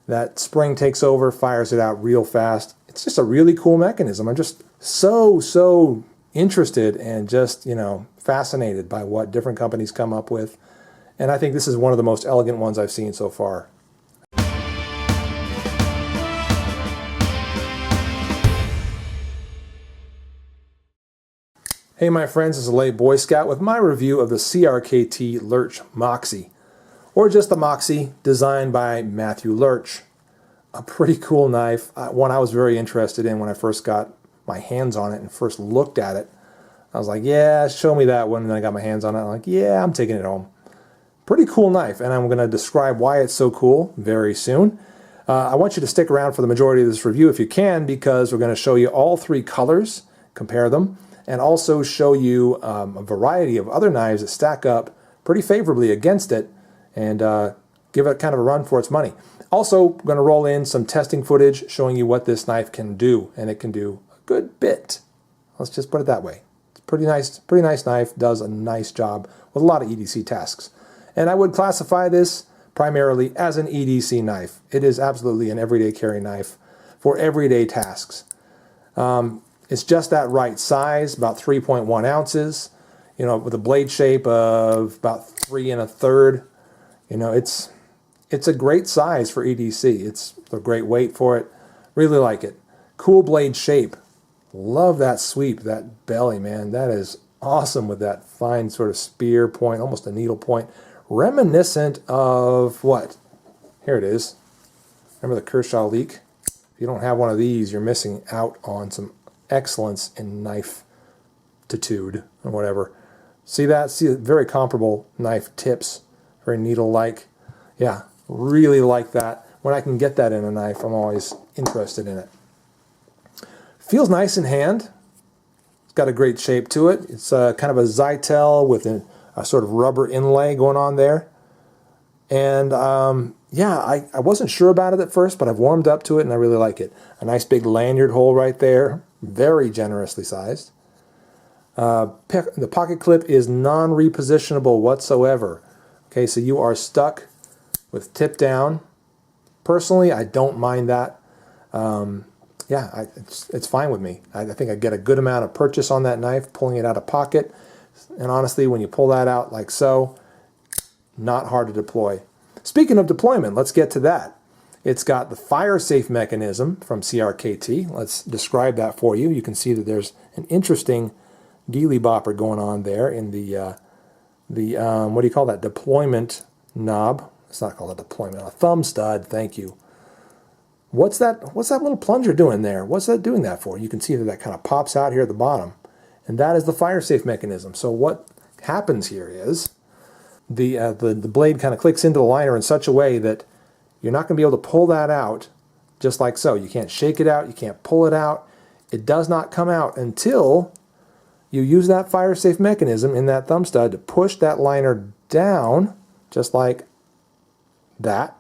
That spring takes over, fires it out real fast. It's just a really cool mechanism. I'm just so interested and just, fascinated by what different companies come up with. And I think this is one of the most elegant ones I've seen so far. Hey my friends, this is Lay Boy Scout with my review of the CRKT Lurch Moxie, or just the Moxie, designed by Matthew Lurch. A pretty cool knife, one I was very interested in when I first got my hands on it and first looked at it. I was like, yeah, show me that one, and then I got my hands on it, I'm like, yeah, I'm taking it home. Pretty cool knife, and I'm going to describe why it's so cool very soon. I want you to stick around for the majority of this review if you can, because we're going to show you all three colors, compare them, and also show you a variety of other knives that stack up pretty favorably against it, and give it kind of a run for its money. Also, we're going to roll in some testing footage showing you what this knife can do, and it can do a good bit. Let's just put it that way. It's pretty nice knife, does a nice job with a lot of EDC tasks. And I would classify this primarily as an EDC knife. It is absolutely an everyday carry knife for everyday tasks. It's just that right size, about 3.1 ounces, with a blade shape of about 3 1/3. It's a great size for EDC. It's a great weight for it. Really like it. Cool blade shape. Love that sweep, that belly, man. That is awesome with that fine sort of spear point, almost a needle point. Reminiscent of what? Here it is. Remember the Kershaw leak? If you don't have one of these, you're missing out on some excellence in knife-titude or whatever. See that? See, very comparable knife tips. Very needle-like. Yeah, really like that. When I can get that in a knife, I'm always interested in it. Feels nice in hand. It's got a great shape to it. It's kind of a Zytel with a sort of rubber inlay going on there. And yeah, I wasn't sure about it at first, but I've warmed up to it and I really like it. A nice big lanyard hole right there, very generously sized. The pocket clip is non-repositionable whatsoever. Okay, so you are stuck with tip down. Personally, I don't mind that. Yeah, it's fine with me. I think I get a good amount of purchase on that knife, pulling it out of pocket. And honestly, when you pull that out like so, not hard to deploy. Speaking of deployment, let's get to that. It's got the fire safe mechanism from CRKT. Let's describe that for you. You can see that there's an interesting dealy bopper going on there in the what do you call that, deployment knob. It's not called a deployment, a thumb stud, thank you. What's that little plunger doing there? What's that doing that for? You can see that that kind of pops out here at the bottom. And that is the fire safe mechanism. So what happens here is the blade kind of clicks into the liner in such a way that you're not going to be able to pull that out just like so. You can't shake it out. You can't pull it out. It does not come out until you use that fire safe mechanism in that thumb stud to push that liner down just like that.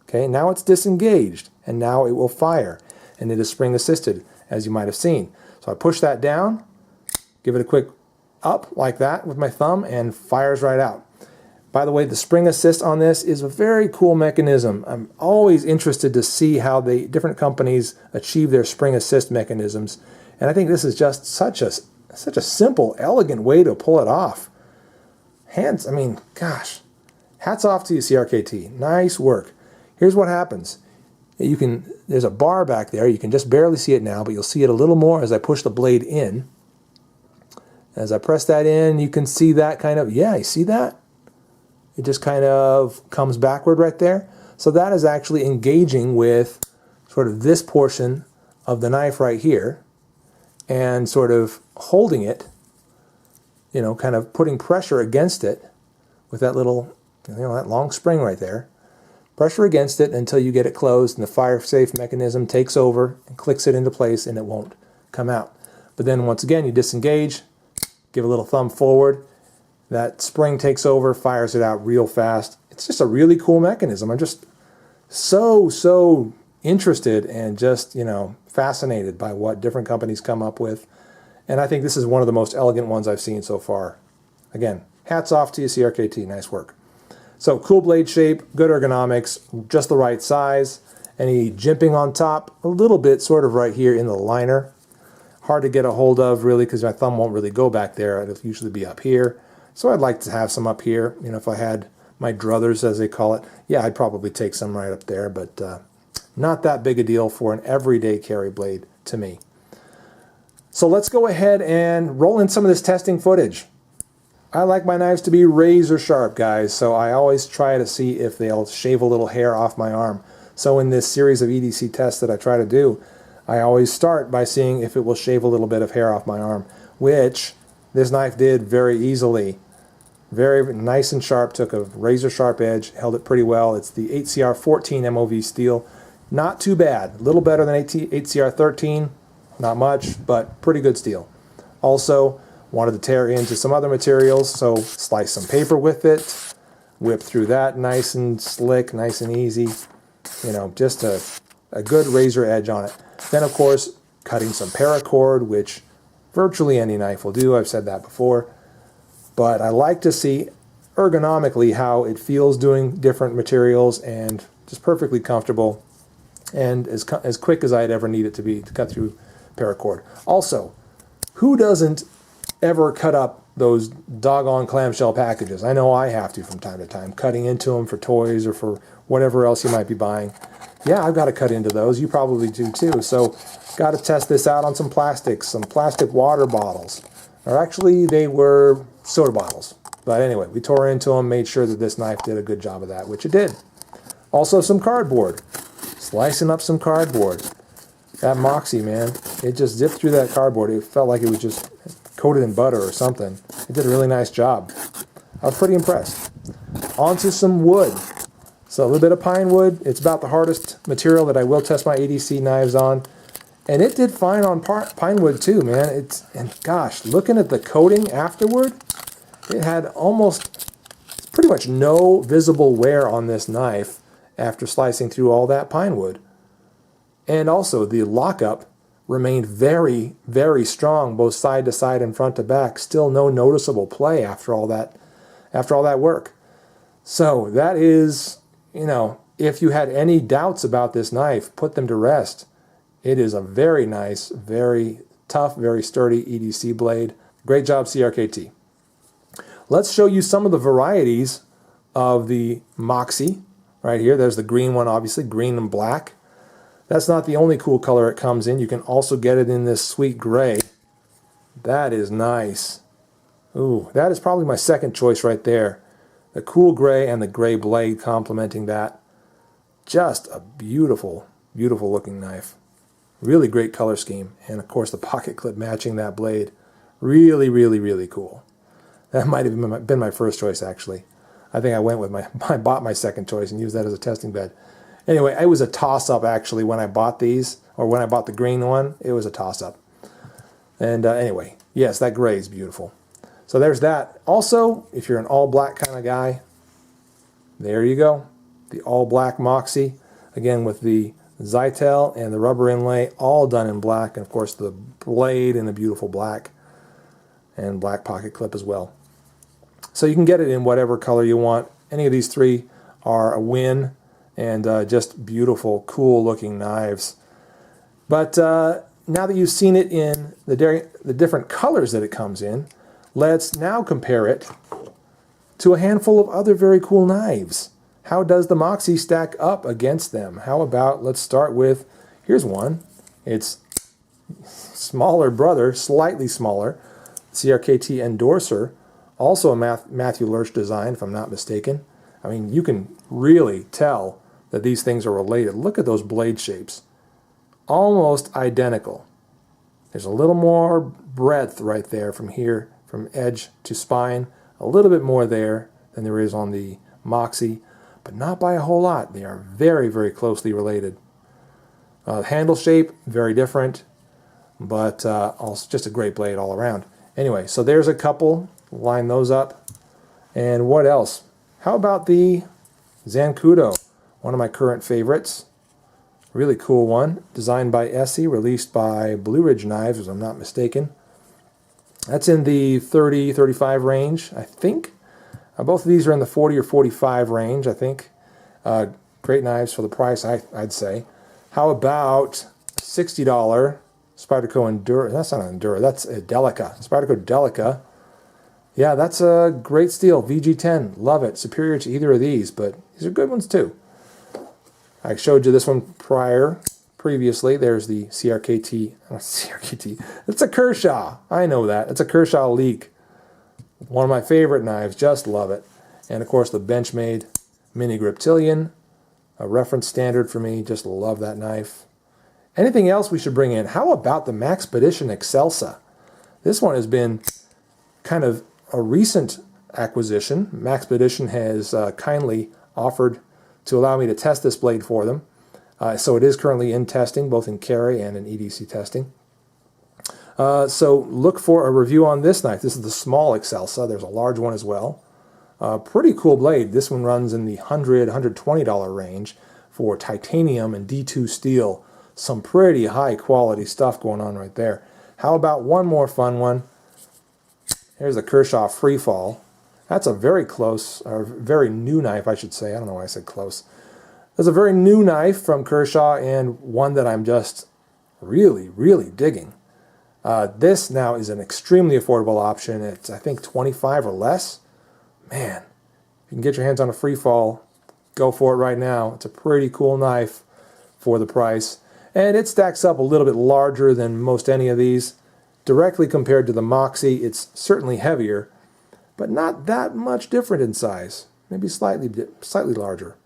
Okay, now it's disengaged and now it will fire. And it is spring assisted, as you might have seen. So I push that down, give it a quick up like that with my thumb, and fires right out. By the way, the spring assist on this is a very cool mechanism. I'm always interested to see how the different companies achieve their spring assist mechanisms. And I think this is just such a simple, elegant way to pull it off. I mean, gosh, hats off to you, CRKT. Nice work. Here's what happens. There's a bar back there. You can just barely see it now, but you'll see it a little more as I push the blade in. As I press that in, you can see that kind of, yeah, you see that? It just kind of comes backward right there. So that is actually engaging with sort of this portion of the knife right here and sort of holding it, kind of putting pressure against it with that little, that long spring right there. Pressure against it until you get it closed and the fire safe mechanism takes over and clicks it into place and it won't come out. But then once again, you disengage, give a little thumb forward, that spring takes over, fires it out real fast. It's just a really cool mechanism. I'm just so interested and just, fascinated by what different companies come up with. And I think this is one of the most elegant ones I've seen so far. Again, hats off to you, CRKT. Nice work. So cool blade shape, good ergonomics, just the right size. Any jimping on top, a little bit sort of right here in the liner. Hard to get a hold of really because my thumb won't really go back there. It'll usually be up here. So I'd like to have some up here. You know, if I had my druthers as they call it, yeah, I'd probably take some right up there, but not that big a deal for an everyday carry blade to me. So let's go ahead and roll in some of this testing footage. I like my knives to be razor sharp, guys, so I always try to see if they'll shave a little hair off my arm. So in this series of EDC tests that I try to do, I always start by seeing if it will shave a little bit of hair off my arm, which this knife did very easily. Very nice and sharp, took a razor sharp edge, held it pretty well. It's the 8CR14 MOV steel. Not too bad, a little better than 8CR13, not much, but pretty good steel. Also, wanted to tear into some other materials, so slice some paper with it, whip through that nice and slick, nice and easy. You know, just a good razor edge on it. Then, of course, cutting some paracord, which virtually any knife will do. I've said that before. But I like to see ergonomically how it feels doing different materials and just perfectly comfortable and as quick as I'd ever need it to be to cut through paracord. Also, who doesn't ever cut up those doggone clamshell packages? I know I have to from time to time, cutting into them for toys or for whatever else you might be buying. Yeah, I've got to cut into those. You probably do too. So got to test this out on some plastic water bottles. Or actually, they were soda bottles. But anyway, we tore into them, made sure that this knife did a good job of that, which it did. Also some cardboard. Slicing up some cardboard. That Moxie, man, it just zipped through that cardboard. It felt like it was just coated in butter or something. It did a really nice job. I was pretty impressed. Onto some wood. So a little bit of pine wood. It's about the hardest material that I will test my EDC knives on. And it did fine on pine wood too, man. And gosh, looking at the coating afterward, it had almost pretty much no visible wear on this knife after slicing through all that pine wood. And also the lockup remained very, very strong, both side to side and front to back. Still no noticeable play after all that work. So that is, you know, if you had any doubts about this knife, put them to rest. It is a very nice, very tough, very sturdy EDC blade. Great job, CRKT. Let's show you some of the varieties of the Moxie. Right here, there's the green one, obviously, green and black. That's not the only cool color it comes in. You can also get it in this sweet gray. That is nice. Ooh, that is probably my second choice right there. The cool gray and the gray blade complementing that. Just a beautiful, beautiful looking knife. Really great color scheme. And of course the pocket clip matching that blade. Really, really, really cool. That might have been my first choice actually. I think I went with I bought my second choice and used that as a testing bed. Anyway, it was a toss-up actually when I bought these, or when I bought the green one, it was a toss-up. And anyway, yes, that gray is beautiful. So there's that. Also, if you're an all-black kind of guy, there you go. The all-black Moxie, again with the Zytel and the rubber inlay, all done in black, and of course the blade in the beautiful black, and black pocket clip as well. So you can get it in whatever color you want. Any of these three are a win, and just beautiful, cool looking knives. But now that you've seen it in the different colors that it comes in, let's now compare it to a handful of other very cool knives. How does the Moxie stack up against them? How about, let's start with, here's one. It's smaller brother, slightly smaller, CRKT Endorser, also a Matthew Lurch design, if I'm not mistaken. I mean, you can really tell that these things are related. Look at those blade shapes. Almost identical. There's a little more breadth right there from here, from edge to spine. A little bit more there than there is on the Moxie, but not by a whole lot. They are very, very closely related. Handle shape, very different, but also just a great blade all around. Anyway, so there's a couple. Line those up. And what else? How about the Zancudo? One of my current favorites. Really cool one. Designed by Essie, released by Blue Ridge Knives, if I'm not mistaken. That's in the 30-35 range, I think. Both of these are in the 40 or 45 range, I think. Great knives for the price, I'd say. How about $60 Spyderco Endura? That's not an Endura, that's a Delica. Spyderco Delica. Yeah, that's a great steel. VG10, love it. Superior to either of these, but these are good ones too. I showed you this one previously. There's the CRKT. Oh, CRKT. It's a Kershaw. I know that. It's a Kershaw Leak. One of my favorite knives. Just love it. And of course the Benchmade Mini Griptilian. A reference standard for me. Just love that knife. Anything else we should bring in? How about the Maxpedition Excelsa? This one has been kind of a recent acquisition. Maxpedition has kindly offered to allow me to test this blade for them. So it is currently in testing, both in carry and in EDC testing. So look for a review on this knife. This is the small Excelsa. There's a large one as well. Pretty cool blade. This one runs in the $100, $120 range for titanium and D2 steel. Some pretty high quality stuff going on right there. How about one more fun one? Here's the Kershaw Freefall. That's a very close, or very new knife, I should say. I don't know why I said close. There's a very new knife from Kershaw and one that I'm just really, really digging. This now is an extremely affordable option. It's, I think, $25 or less. Man, if you can get your hands on a Freefall, go for it right now. It's a pretty cool knife for the price. And it stacks up a little bit larger than most any of these. Directly compared to the Moxie, it's certainly heavier, but not that much different in size. Maybe slightly larger.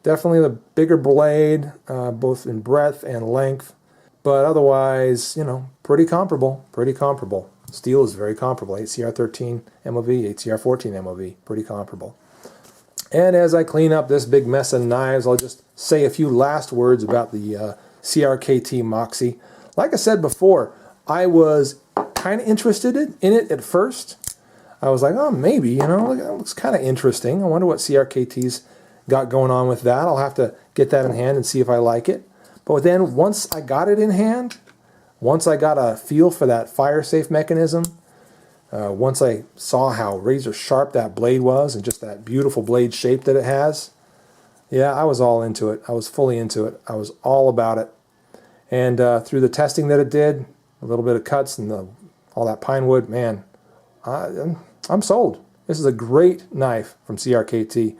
Definitely the bigger blade, both in breadth and length, but otherwise, you know, pretty comparable. Pretty comparable. Steel is very comparable. 8CR13 MOV, 8CR14 MOV, pretty comparable. And as I clean up this big mess of knives, I'll just say a few last words about the CRKT Moxie. Like I said before, I was kind of interested in it at first. I was like, oh, maybe, you know, it looks kind of interesting. I wonder what CRKT's got going on with that. I'll have to get that in hand and see if I like it. But then once I got it in hand, once I got a feel for that fire-safe mechanism, once I saw how razor sharp that blade was and just that beautiful blade shape that it has, yeah, I was all into it. I was fully into it. I was all about it. And through the testing that it did, a little bit of cuts and all that pine wood, man, I'm sold. This is a great knife from CRKT.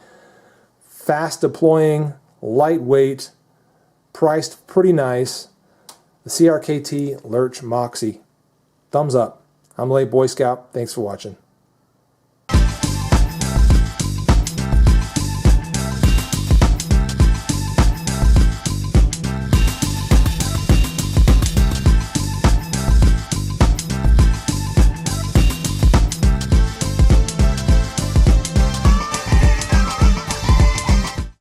Fast deploying, lightweight, priced pretty nice. The CRKT Lurch Moxie. Thumbs up. I'm Late Boy Scout. Thanks for watching.